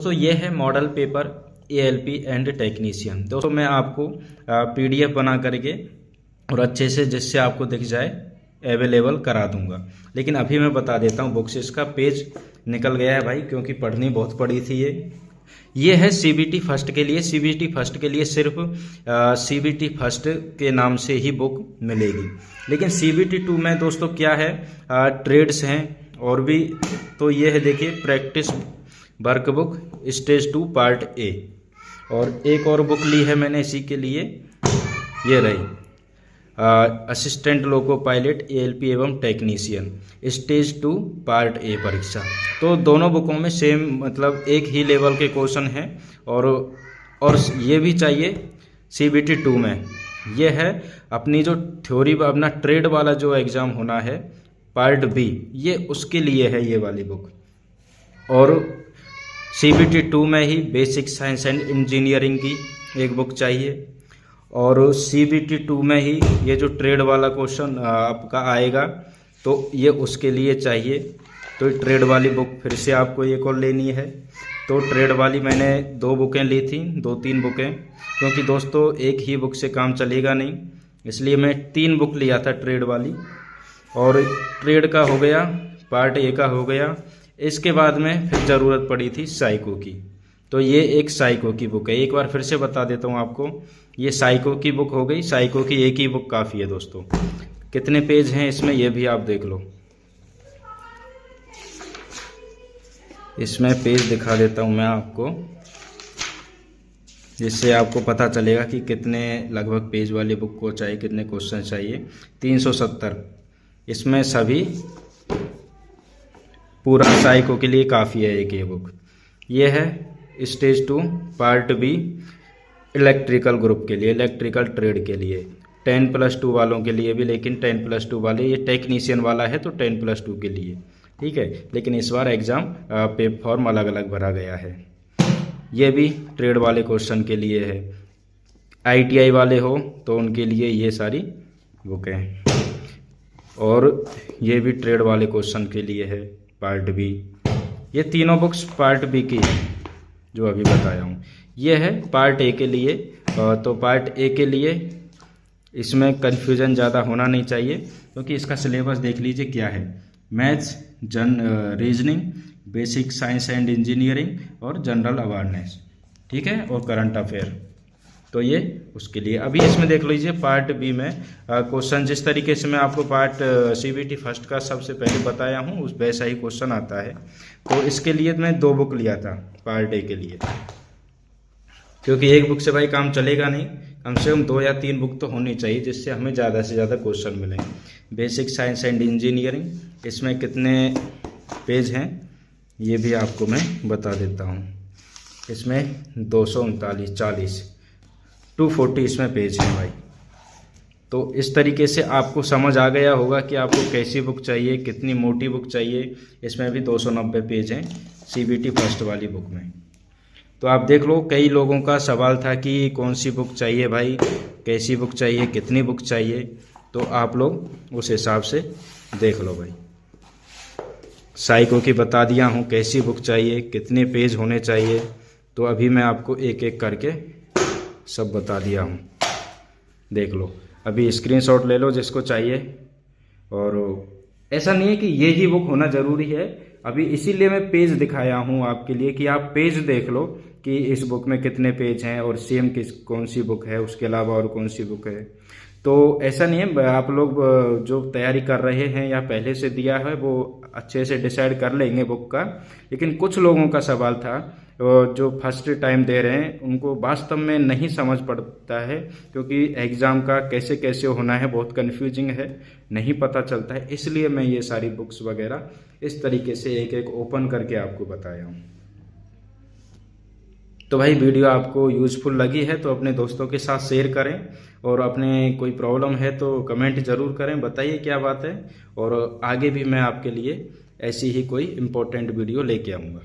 दोस्तों ये है model paper ALP and technician. दोस्तों मैं आपको पीडीएफ बना करके और अच्छे से जिससे आपको दिख जाए अवेलेबल करा दूंगा। लेकिन अभी मैं बता देता हूँ, बुक्स इसका पेज निकल गया है भाई, क्योंकि पढ़नी बहुत पड़ी थी। ये है सीबीटी फर्स्ट के लिए। सीबीटी फर्स्ट के लिए सिर्फ सीबीटी फर्स्ट के नाम से ही बुक मिलेगी। लेकिन सीबीटी 2 में दोस्तों क्या है, ट्रेड्स हैं और भी। तो ये है, देखिए, practice workbook stage 2 part A. और एक और बुक ली है मैंने इसी के लिए, ये रही असिस्टेंट लोको पायलट एएलपी एवं टेक्नीशियन स्टेज 2 पार्ट ए परीक्षा। तो दोनों बुकों में सेम मतलब एक ही लेवल के क्वेश्चन हैं। और ये भी चाहिए सीबीटी 2 में। ये है अपनी जो थ्योरी, अपना ट्रेड वाला जो एग्ज़ाम होना है पार्ट बी, ये उसके लिए है ये वाली बुक। और सीबीटी 2 में ही बेसिक साइंस एंड इंजीनियरिंग की एक बुक चाहिए। और सीबीटी 2 में ही ये जो ट्रेड वाला क्वेश्चन आपका आएगा, तो ये उसके लिए चाहिए। तो ट्रेड वाली बुक फिर से आपको एक और लेनी है। तो ट्रेड वाली मैंने 2 बुकें ली थी, 2-3 बुकें, क्योंकि दोस्तों एक ही बुक से काम चलेगा नहीं, इसलिए मैं 3 बुक लिया था ट्रेड वाली। और ट्रेड का हो गया, पार्ट ए का हो गया। इसके बाद में फिर ज़रूरत पड़ी थी साइको की। तो ये एक साइको की बुक है। एक बार फिर से बता देता हूँ आपको, ये साइको की बुक हो गई। साइको की एक ही बुक काफ़ी है दोस्तों। कितने पेज हैं इसमें ये भी आप देख लो। इसमें पेज दिखा देता हूँ मैं आपको, जिससे आपको पता चलेगा कि कितने लगभग पेज वाली बुक को चाहिए, कितने क्वेश्चन चाहिए। 370 इसमें सभी पूरा साइको के लिए काफ़ी है एक ये बुक। ये है stage 2 part B electrical group के लिए, इलेक्ट्रिकल ट्रेड के लिए, 10+2 वालों के लिए भी। लेकिन 10+2 वाले, ये टेक्नीशियन वाला है तो 10+2 के लिए, ठीक है। लेकिन इस बार एग्ज़ाम पेपर फॉर्म अलग अलग भरा गया है। ये भी ट्रेड वाले क्वेश्चन के लिए है। आईटीआई वाले हो तो उनके लिए ये सारी बुकें हैं। और ये भी ट्रेड वाले क्वेश्चन के लिए है पार्ट बी। ये तीनों बुक्स पार्ट बी की है जो अभी बताया हूँ। ये है पार्ट ए के लिए। तो पार्ट ए के लिए इसमें कन्फ्यूज़न ज़्यादा होना नहीं चाहिए, क्योंकि इसका सिलेबस देख लीजिए क्या है। Maths, reasoning, basic science and engineering और जनरल अवेयरनेस, ठीक है, और करंट अफेयर। तो ये उसके लिए। अभी इसमें देख लीजिए पार्ट बी में क्वेश्चन जिस तरीके से मैं आपको पार्ट सीबीटी फर्स्ट का सबसे पहले बताया हूँ, उस वैसा ही क्वेश्चन आता है। तो इसके लिए मैं 2 बुक लिया था पार्ट ए के लिए, क्योंकि एक बुक से भाई काम चलेगा नहीं। कम से कम 2 या 3 बुक तो होनी चाहिए, जिससे हमें ज़्यादा से ज़्यादा क्वेश्चन मिलें। बेसिक साइंस एंड इंजीनियरिंग, इसमें कितने पेज हैं ये भी आपको मैं बता देता हूँ। इसमें 239 240 इसमें पेज हैं भाई। तो इस तरीके से आपको समझ आ गया होगा कि आपको कैसी बुक चाहिए, कितनी मोटी बुक चाहिए। इसमें भी 290 पेज हैं सीबीटी फर्स्ट वाली बुक में। तो आप देख लो, कई लोगों का सवाल था कि कौन सी बुक चाहिए भाई, कैसी बुक चाहिए, कितनी बुक चाहिए। तो आप लोग उस हिसाब से देख लो भाई। साइको की बता दिया हूँ कैसी बुक चाहिए, कितने पेज होने चाहिए। तो अभी मैं आपको एक एक करके सब बता दिया हूँ, देख लो। अभी स्क्रीनशॉट ले लो जिसको चाहिए। और ऐसा नहीं है कि ये ही बुक होना ज़रूरी है। अभी इसीलिए मैं पेज दिखाया हूँ आपके लिए कि आप पेज देख लो कि इस बुक में कितने पेज हैं और सेम कौन सी बुक है, उसके अलावा और कौन सी बुक है। तो ऐसा नहीं है, आप लोग जो तैयारी कर रहे हैं या पहले से दिया है वो अच्छे से डिसाइड कर लेंगे बुक का। लेकिन कुछ लोगों का सवाल था जो फर्स्ट टाइम दे रहे हैं, उनको वास्तव में नहीं समझ पड़ता है, क्योंकि एग्ज़ाम का कैसे कैसे होना है बहुत कन्फ्यूजिंग है, नहीं पता चलता है। इसलिए मैं ये सारी बुक्स वगैरह इस तरीके से एक एक ओपन करके आपको बताया हूँ। तो भाई वीडियो आपको यूज़फुल लगी है तो अपने दोस्तों के साथ शेयर करें। और अपने कोई प्रॉब्लम है तो कमेंट ज़रूर करें, बताइए क्या बात है। और आगे भी मैं आपके लिए ऐसी ही कोई इम्पोर्टेंट वीडियो लेके आऊँगा।